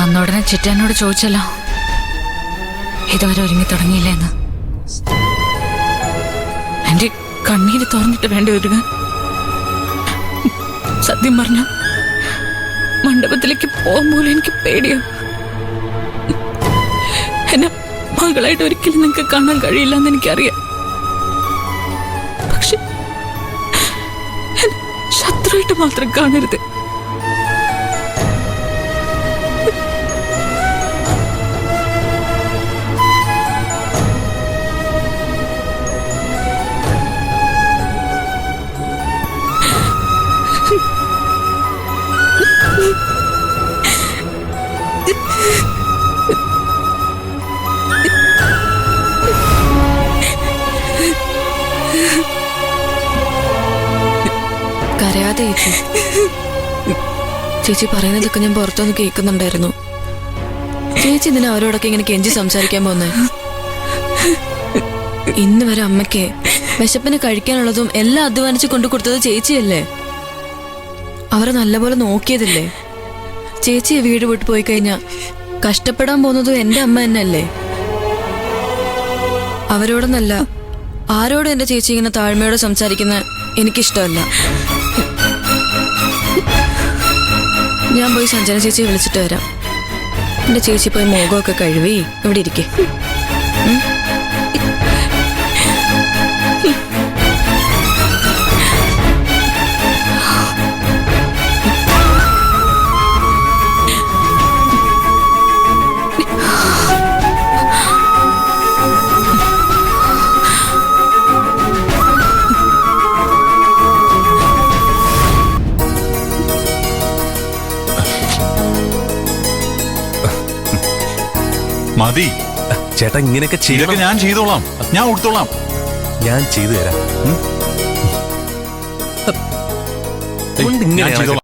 വന്ന ഉടനെ ചിറ്റാനോട് ചോദിച്ചല്ലോ ഇതുവരെ ഒരുങ്ങി തുടങ്ങിയില്ലേന്ന്. എന്റെ കണ്ണീര് തുറന്നിട്ട് വേണ്ട ഒരുങ്ങാൻ. സത്യം പറഞ്ഞ മണ്ഡപത്തിലേക്ക് പോകുമ്പോൾ എനിക്ക് പേടിയോ. എന്നെ മകളായിട്ട് ഒരിക്കലും നിങ്ങൾക്ക് കാണാൻ കഴിയില്ല എന്ന് എനിക്കറിയാം. പക്ഷെ ശത്രുവായിട്ട് മാത്രം കാണരുത്. കരയാതെ ചേച്ചി. ചേച്ചി പറയുന്നതൊക്കെ ഞാൻ പുറത്തൊന്ന് കേൾക്കുന്നുണ്ടായിരുന്നു. ചേച്ചി ഇതിനെ അവരോടൊക്കെ ഇങ്ങനെ കെഞ്ചി സംസാരിക്കാൻ പോന്നേ. ഇന്ന് വരെ അമ്മയ്ക്ക് വിശപ്പിന് കഴിക്കാനുള്ളതും എല്ലാം അധ്വാനിച്ച് കൊണ്ടു കൊടുത്തത് ചേച്ചിയല്ലേ. അവരെ നല്ലപോലെ നോക്കിയതില്ലേ. ചേച്ചിയെ വീട് വിട്ടു പോയി കഴിഞ്ഞാ കഷ്ടപ്പെടാൻ പോകുന്നതും എന്റെ അമ്മ തന്നെയല്ലേ. അവരോടൊന്നല്ല ആരോടും എന്റെ ചേച്ചി ഇങ്ങനെ താഴ്മയോടെ സംസാരിക്കുന്ന എനിക്കിഷ്ടമല്ല. ഞാൻ പോയി സഞ്ജന ചേച്ചിയെ വിളിച്ചിട്ട് വരാം. എന്റെ ചേച്ചി പോയി മുഖമൊക്കെ കഴുകി ഇവിടെ ഇരിക്കേ. മതി ചേട്ടാ, ഇങ്ങനെയൊക്കെ ഇതൊക്കെ ഞാൻ ചെയ്തോളാം, ഞാൻ കൊടുത്തോളാം. ഞാൻ ചെയ്തു തരാം. ഞാൻ ചെയ്തോളാം.